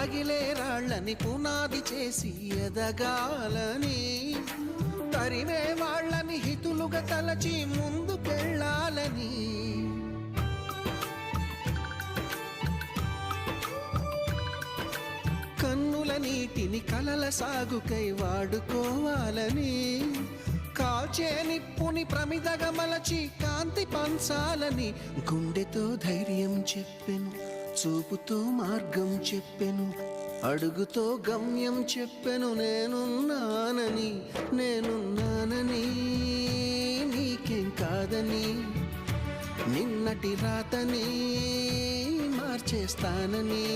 పగిలే రాళ్ళని పునాది చేసి ఎదగాలని, తరిమే వాళ్ళని హితులుగా తలచి ముందుకెళ్ళాలని, కన్నుల నీటిని కలల సాగుకై వాడుకోవాలని, కాల్చే నిప్పుని ప్రమిదగా మలచి కాంతి పంచాలని, గుండెతో ధైర్యం చెప్పెను, చూపుతో మార్గం చెప్పెను, అడుగుతో గమ్యం చెప్పెను. నేనున్నానని నీకేం కాదని, నిన్నటి రాతని మార్చేస్తానని.